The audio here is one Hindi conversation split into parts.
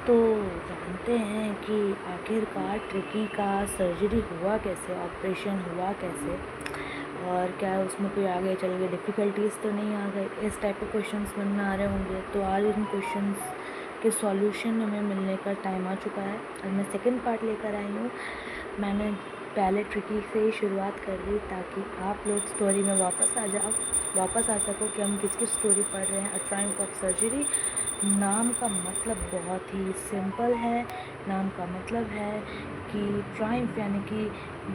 तो जानते हैं कि आखिरकार ट्रिकी का सर्जरी हुआ कैसे, ऑपरेशन हुआ कैसे, और क्या उसमें कोई आगे चल के डिफ़िकल्टीज़ तो नहीं आ गए। इस टाइप के क्वेश्चंस मन में आ रहे होंगे। तो आज इन क्वेश्चंस के सॉल्यूशन हमें मिलने का टाइम आ चुका है और मैं सेकंड पार्ट लेकर आई हूँ। मैंने पहले ट्रिकी से ही शुरुआत कर दी ताकि आप लोग स्टोरी में वापस आ सको कि हम किसकी स्टोरी पढ़ रहे हैं। अ ट्रायम्फ ऑफ सर्जरी नाम का मतलब बहुत ही सिंपल है। नाम का मतलब है कि ट्रायम्फ यानी कि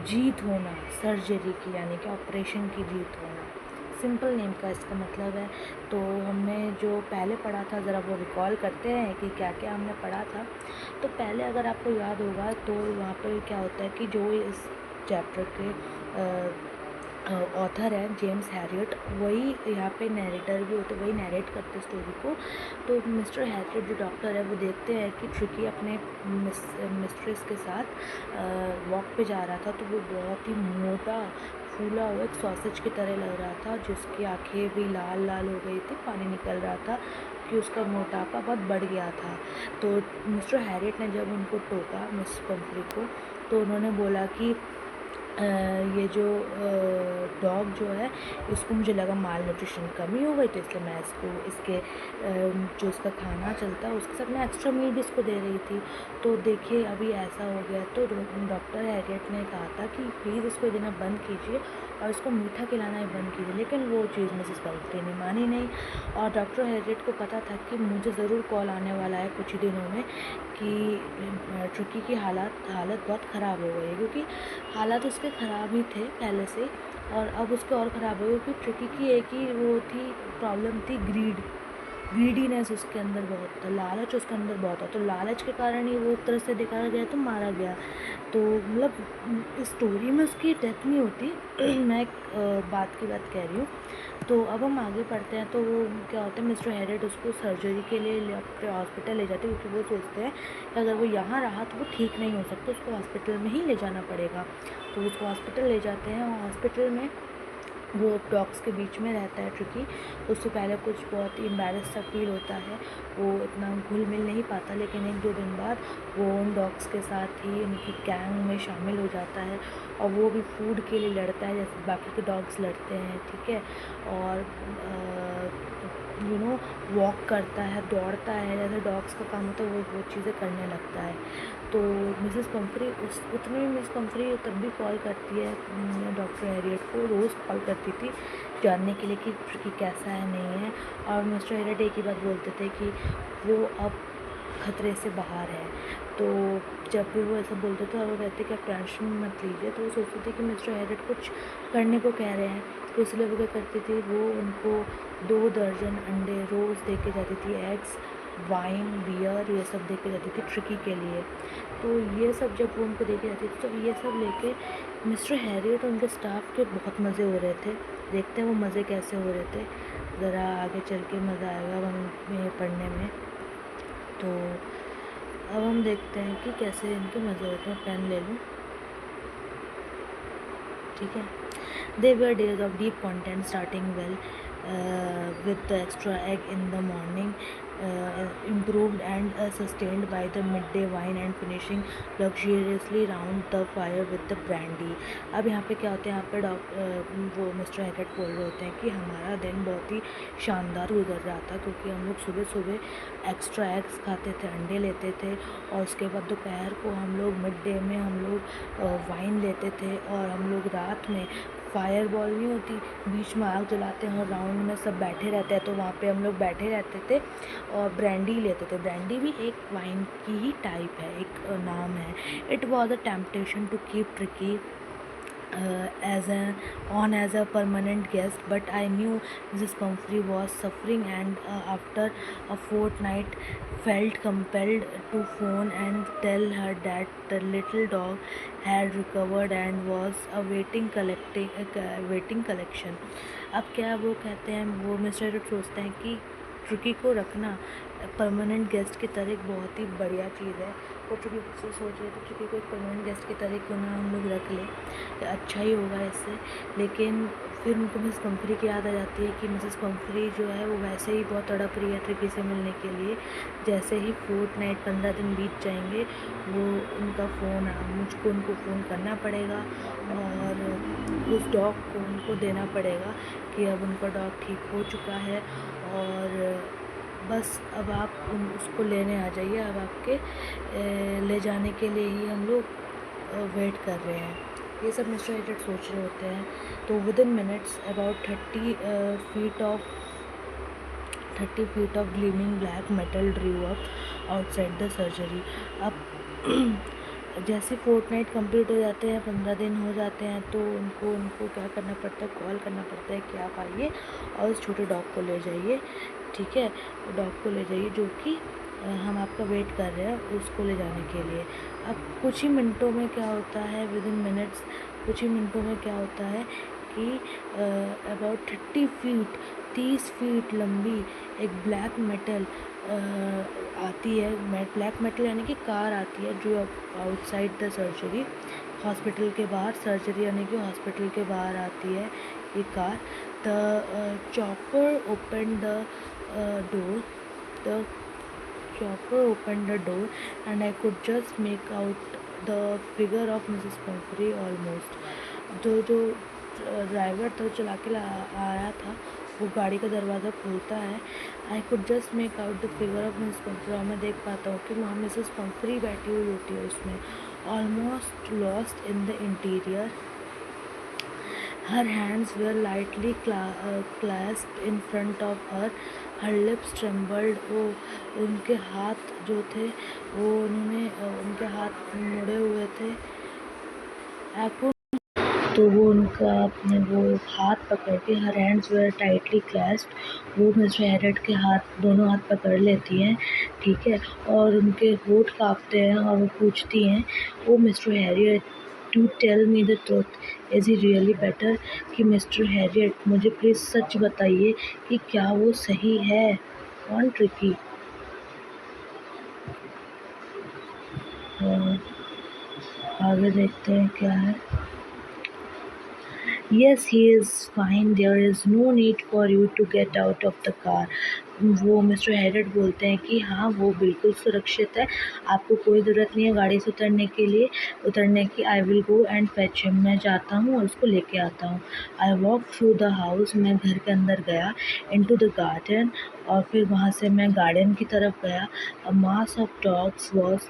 जीत होना, सर्जरी की यानी कि ऑपरेशन की जीत होना। सिंपल नेम का इसका मतलब है। तो हमने जो पहले पढ़ा था ज़रा वो रिकॉल करते हैं कि क्या क्या हमने पढ़ा था। तो पहले अगर आपको याद होगा तो वहाँ पे क्या होता है कि जो इस चैप्टर के ऑथर है जेम्स हैरियट, वही यहाँ पे नैरेटर भी होते, वही नैरेट करते स्टोरी को। तो मिस्टर हैरियट जो डॉक्टर है वो देखते हैं कि ट्रिकी अपने मिस्ट्रेस के साथ वॉक पे जा रहा था। तो वो बहुत ही मोटा फूला हुआ एक सॉसेज की तरह लग रहा था, जिसकी आंखें भी लाल लाल हो गई थी, पानी निकल रहा था कि उसका मोटापा बहुत बढ़ गया था। तो मिस्टर हैरियट ने जब उनको टोका मिस पंफ्री को, तो उन्होंने बोला कि ये जो डॉग जो है इसको मुझे लगा माल न्यूट्रिशन कमी हो गई, तो इसलिए मैं इसको इसके जो इसका खाना चलता है उसके साथ मैं एक्स्ट्रा मील भी इसको दे रही थी। तो देखिए अभी ऐसा हो गया। तो डॉक्टर हैरियट ने कहा था कि प्लीज़ इसको देना बंद कीजिए और इसको मीठा खिलाना ही बंद कीजिए, लेकिन वो चीज़ मिसेस पंफ्री ने मानी नहीं। और डॉक्टर हैरियट को पता था कि मुझे ज़रूर कॉल आने वाला है कुछ ही दिनों में कि ट्रिकी की हालत बहुत ख़राब हो गई है, क्योंकि हालात उसके ख़राब ही थे पहले से, और अब उसके और ख़राब हो गए क्योंकि ट्रिकी की एक ही वो थी, प्रॉब्लम थी ग्रीडीनेस उसके अंदर बहुत था, लालच उसके अंदर बहुत था। तो लालच के कारण ही वो एक तरह से देखा गया तो मारा गया। तो मतलब इस स्टोरी में उसकी डेथ नहीं होती मैं एक बात कह रही हूँ। तो अब हम आगे पढ़ते हैं। तो वो क्या होता है, मिस्टर हैरियट उसको सर्जरी के लिए अपने हॉस्पिटल ले जाते हैं, क्योंकि वो सोचते हैं कि अगर वो यहाँ रहा तो वो ठीक नहीं हो सकता, उसको हॉस्पिटल में ही ले जाना पड़ेगा। तो उसको हॉस्पिटल ले जाते हैं और हॉस्पिटल में वो डॉग्स के बीच में रहता है ट्रिकी। उससे पहले कुछ बहुत ही एम्बैरस सा फील होता है, वो इतना घुल मिल नहीं पाता, लेकिन 1-2 दिन बाद वो उन डॉग्स के साथ ही उनकी गैंग में शामिल हो जाता है और वो भी फूड के लिए लड़ता है जैसे बाकी के डॉग्स लड़ते हैं, ठीक है। और वॉक करता है, दौड़ता है, जैसे डॉग्स का काम होता है वो चीज़ें करने लगता है। तो मिसेस पंफ्री उतने में मिस पंफ्री तब भी कॉल करती है डॉक्टर हैरियट को, रोज़ कॉल करती थी जानने के लिए कि ट्रिकी कैसा है नहीं है। और मिस्टर हैरियट एक ही बात बोलते थे कि वो अब खतरे से बाहर है। तो जब भी वो ऐसा बोलते थे और वो कहते कि आप टेंशन मत लीजिए, तो वो सोचते थे कि मिस्टर हैरियट कुछ करने को कह रहे हैं। तो इसलिए वो क्या करती थी, वो उनको 2 दर्जन अंडे रोज़ दे के जाती थी, एग्स, वाइन, बियर, ये सब दे के जाती थी ट्रिकी के लिए। तो ये सब जब वो उनको दे के जाती थी तो ये सब लेके मिस्टर हैरियट और उनके स्टाफ के बहुत मज़े हो रहे थे। देखते हैं वो मज़े कैसे हो रहे थे, ज़रा आगे चल के मज़ा आएगा हमें पढ़ने में। तो अब हम देखते हैं कि कैसे इनके मज़े होते हैं। पेन ले लूँ, ठीक है। They were days of deep content, starting well with the extra egg in the morning, improved and sustained by the midday wine, and finishing luxuriously round the fire with the brandy. अब यहाँ पे क्या होता है, यहाँ पे वो मिस्टर हैरियट बोल रहे होते हैं कि हमारा दिन बहुत ही शानदार गुजर रहा था, क्योंकि हम लोग सुबह सुबह एक्स्ट्रा एग्स खाते थे, अंडे लेते थे, और उसके बाद दोपहर को हम लोग मिड डे में हम लोग वाइन लेते थे, और हम लोग रात में फायर बॉल नहीं होती, बीच में आग जलाते हैं और राउंड में सब बैठे रहते हैं, तो वहाँ पे हम लोग बैठे रहते थे और ब्रांडी लेते थे। ब्रांडी भी एक वाइन की ही टाइप है, एक नाम है। It was a temptation to keep tricky as a permanent guest, but I knew Mrs. Pumphrey was suffering, and after a fortnight felt compelled to phone and tell her that the little dog had recovered and was awaiting waiting collection. अब क्या वो कहते हैं, वो मिस्टर रिट सोचते हैं कि ट्रिकी को रखना परमानेंट गेस्ट की तरह एक बहुत ही बढ़िया चीज़ है, को चूँकि से सोच रहे थे चूँकि कोई परमानेंट गेस्ट की तरह क्यों ना हम लोग रख लें, अच्छा ही होगा इससे। लेकिन फिर उनको मिसेस पंफरी की याद आ जाती है कि मिसेस पंफरी जो है वो वैसे ही बहुत तड़प रही है ट्रिकी से मिलने के लिए। जैसे ही फोर्टनाइट 15 दिन बीत जाएंगे वो उनका फ़ोन मुझको उनको फ़ोन करना पड़ेगा और उस डॉग को उनको देना पड़ेगा कि अब उनका डॉग ठीक हो चुका है और बस अब आप उसको लेने आ जाइए। अब आपके ले जाने के लिए ही हम लोग वेट कर रहे हैं। ये सब मिस्टर एडेड सोच रहे होते हैं। तो within minutes about 30 feet of gleaming black metal drew up outside the surgery. अब जैसे फोर्टनाइट कंप्लीट हो जाते हैं, 15 दिन हो जाते हैं, तो उनको क्या करना पड़ता है, कॉल करना पड़ता है कि आप आइए और उस छोटे डॉग को ले जाइए। ठीक है, डॉग को ले जाइए जो कि हम आपका वेट कर रहे हैं उसको ले जाने के लिए। अब कुछ ही मिनटों में क्या होता है, विदिन मिनट्स कुछ ही मिनटों में क्या होता है कि अबाउट 30 फीट लंबी एक ब्लैक मेटल आती है। ब्लैक मेटल यानी कि कार आती है जो आउटसाइड द सर्जरी, हॉस्पिटल के बाहर, सर्जरी यानी कि हॉस्पिटल के बाहर आती है ये car. The chopper open the door the chopper opened the door and I could just make out the figure of Mrs. Pomfrey almost. जो ड्राइवर था चला के आया था वो गाड़ी का दरवाज़ा खोलता है। I could just make out the figure of Mrs Pumphrey, और मैं देख पाता हूँ कि वहाँ मिसेस पंफरी बैठी हुई होती है उसमें, almost lost in the interior. Her hands were lightly clasped in front of her. Her lips trembled. वो उनके हाथ जो थे वो उनके हाथ मुड़े हुए थे। तो वो उनका अपने वो हाथ पकड़ के, हर हैंड्स वेयर टाइटली क्लैस्प्ड, वो मिस्टर हैरियट के हाथ, दोनों हाथ पकड़ लेती हैं। ठीक है, और उनके होठ काँपते हैं और वो पूछती हैं, oh Mr Herriot to tell me the truth, is he really better? कि मिस्टर हैरियट मुझे प्लीज़ सच बताइए कि क्या वो सही है। कौन? ट्रिकी। आगे देखते हैं क्या है। Yes, he is fine. There is no need for you to get out of the car. वो मिस्टर हैरियट बोलते हैं कि हाँ वो बिल्कुल सुरक्षित है, आपको कोई ज़रूरत नहीं है गाड़ी से उतरने की। I will go and fetch him, मैं जाता हूँ और उसको लेके आता हूँ। I walk through the house, मैं घर के अंदर गया। इनटू द गार्डन, और फिर वहाँ से मैं गार्डन की तरफ गया। A mass of dogs was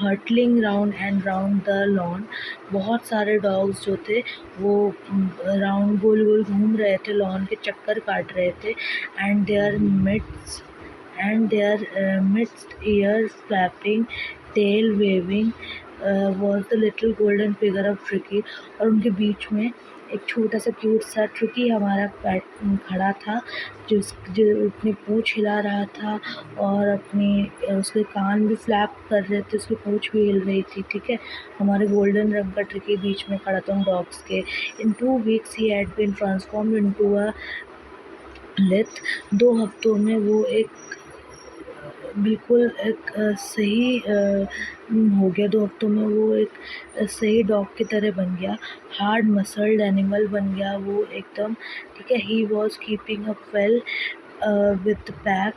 hurtling round and round the lawn. बहुत सारे डॉग्स जो थे वो राउंड गोल गोल घूम रहे थे, लॉन के चक्कर काट रहे थे। And their midst, ears flapping, tail waving, was the little golden figure of Tricky। और उनके बीच में एक छोटा सा क्यूट सा ट्रिकी हमारा पैट खड़ा था, जो अपनी पूँछ हिला रहा था और उसके कान भी फ्लैप कर रहे थे, उसकी पूँछ भी हिल रही थी। ठीक है, हमारे गोल्डन रंग का ट्रिकी बीच में खड़ा था उन डॉग्स के। इन 2 weeks ही had been transformed into a lithe. 2 हफ्तों में वो बिल्कुल एक सही हो गया। 2 हफ्तों में वो एक सही डॉग की तरह बन गया, हार्ड मसल्ड एनिमल बन गया वो एकदम। ठीक है, he was keeping a well with back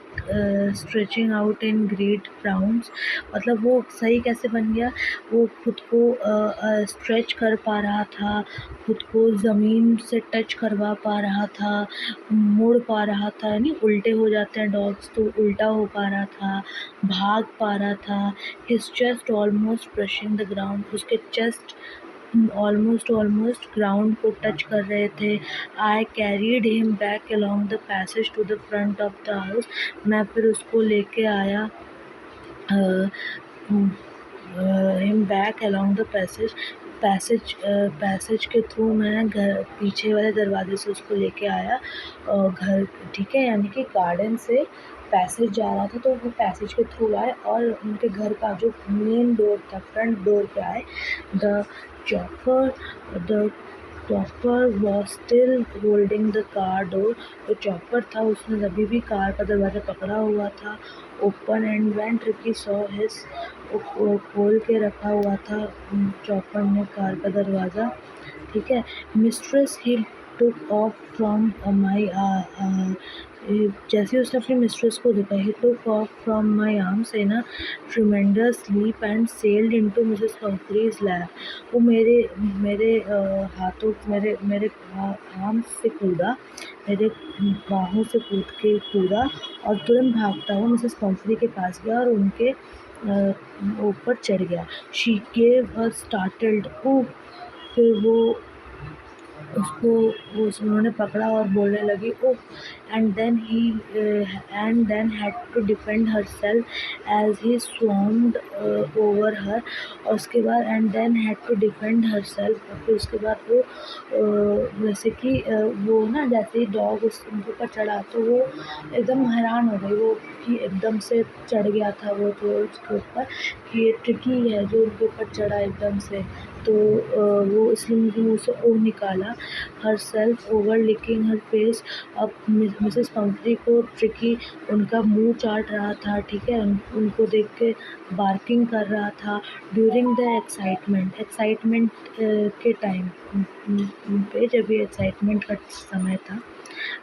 stretching out in great browns. मतलब वो सही कैसे बन गया, वो खुद को स्ट्रेच कर पा रहा था, खुद को ज़मीन से टच करवा पा रहा था, मुड़ पा रहा था, यानी उल्टे हो जाते हैं डॉग्स तो उल्टा हो पा रहा था, भाग पा रहा था। His chest almost brushing the ground, उसके चेस्ट ऑलमोस्ट ग्राउंड को टच कर रहे थे। I carried him back along the passage to the front of the house, मैं फिर उसको लेके आया him back along the passage के थ्रू मैं घर पीछे वाले दरवाजे से उसको लेके आया घर। ठीक है, यानी कि गार्डन से पैसेज जा रहा था तो वो पैसेज के थ्रू आए और उनके घर का जो मेन डोर था, फ्रंट डोर पे आए। The chopper was still holding the car door. जो चॉपर था उसने अभी भी कार का दरवाज़ा पकड़ा हुआ था open and when tricky saw his, खोल के रखा हुआ था चॉपर ने कार का दरवाज़ा, ठीक है। Mistress he took off from my, जैसे ही उसने अपनी मिस्ट्रेस को देखा, he took off from my arms in a tremendous leap and sailed into Mrs Pumphrey's lap. वो मेरे मेरे हाथों मेरे मेरे आर्म्स से कूदा, मेरे बाहों से कूदा और तुरंत भागता हुआ मिसेस पंफ्री के पास गया और उनके ऊपर चढ़ गया। She gave a startled oh, फिर वो उसको उन्होंने पकड़ा और बोलने लगी oh, and then had to defend herself as he swarmed over her. और उसके बाद and then had to defend herself, फिर उसके बाद वो जैसे कि वो ना जैसे ही डॉग उनके ऊपर चढ़ा तो वो एकदम हैरान हो गई वो कि एकदम से चढ़ गया था वो तो उसके ऊपर, कि ये ट्रिकी है जो उनके ऊपर चढ़ा एकदम से। तो वो इसलिए उनके मुँह से ओह निकाला। हर सेल्फ ओवर लिकिंग हर फेस। अब मिसेस पंफ्री को ट्रिकी उनका मुंह चाट रहा था, ठीक है, उनको देख के बार्किंग कर रहा था। ड्यूरिंग द एक्साइटमेंट के टाइम पे, जब ये एक्साइटमेंट का समय था,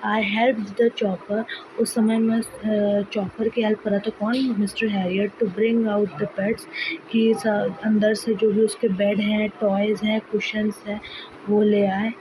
आई हेल्प द चॉपर, उस समय मैं चॉपर की हेल्प कर रहा था। कौन? Mr Herriot, to bring out the pets, कि अंदर से जो भी उसके बेड हैं, टॉयज़ हैं, कुशन्स हैं, वो ले आए।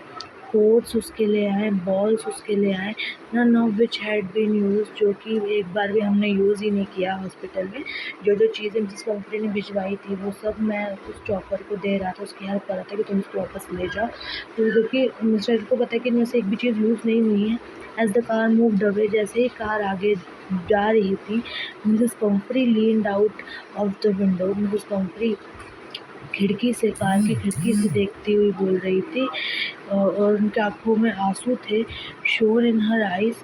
कोट्स उसके ले आए, बॉल्स उसके ले आए, none of which had been use, जो कि एक बार भी हमने यूज़ ही नहीं किया हॉस्पिटल में। जो जो चीज़ें जिस कंपनी ने भिजवाई थी वो सब मैं उस चॉपर को दे रहा था, उसकी हेल्प कर रहा था कि तुम इसको वापस ले जाओ। तो क्योंकि मिस्टर को पता है कि इनमें से एक भी चीज़ यूज़ नहीं हुई है। As the car moved away, जैसे ही कार आगे जा रही थी, Mrs Pumphrey leaned out of the window, Mrs Pumphrey खिड़की से, कार की खिड़की से देखती हुई बोल रही थी, और उनकी आँखों में आंसू थे। Shone in her eyes,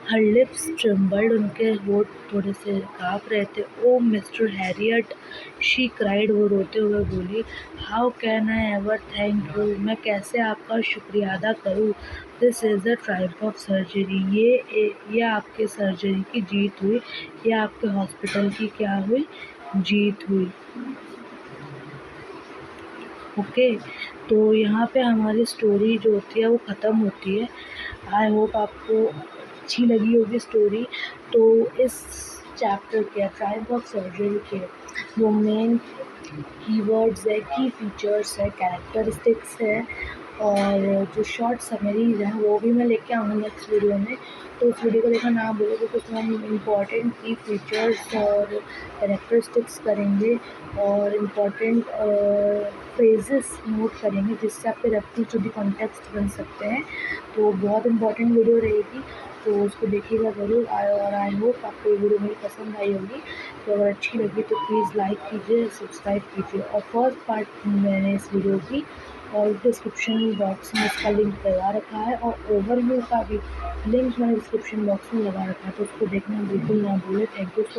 her lips trembled, उनके होंठ थोड़े से काँप रहे थे। Oh Mr Herriot, she cried, वो रोते हुए बोली, how can I ever thank you, मैं कैसे आपका शुक्रिया अदा करूँ। This is the triumph of surgery, ये आपके सर्जरी की जीत हुई, ये आपके हॉस्पिटल की क्या हुई? जीत हुई। ओके, तो यहाँ पे हमारी स्टोरी जो होती है वो ख़त्म होती है। आई होप आपको अच्छी लगी होगी स्टोरी। तो इस चैप्टर के ट्रायम्फ ऑफ सर्जरी के जो मेन कीवर्ड्स है, की फीचर्स है, कैरेक्टरिस्टिक्स है, और जो शॉर्ट समरीज़ हैं वो भी मैं लेके आऊँगी नेक्स्ट वीडियो में। तो उस वीडियो को देखना ना भूलो, क्योंकि उसमें हम इम्पॉर्टेंट की फीचर्स और कैरेक्टरिस्टिक्स करेंगे और इम्पॉर्टेंट फ्रेजेस नोट करेंगे, जिससे आपके रेफरेंस टू द कॉन्टेक्स्ट बन सकते हैं। तो बहुत इम्पॉर्टेंट वीडियो रहेगी, तो उसको देखिएगा ज़रूर। और आई होप आपको ये वीडियो मेरी पसंद आई होगी। तो अगर अच्छी लगी तो प्लीज़ लाइक कीजिए, सब्सक्राइब कीजिए। और फर्स्ट पार्ट मैंने इस वीडियो की और डिस्क्रिप्शन बॉक्स में इसका लिंक लगा रखा है, और ओवरव्यू का भी लिंक मैंने डिस्क्रिप्शन बॉक्स में लगा रखा है, तो उसको देखना बिल्कुल ना भूलें। Thank you so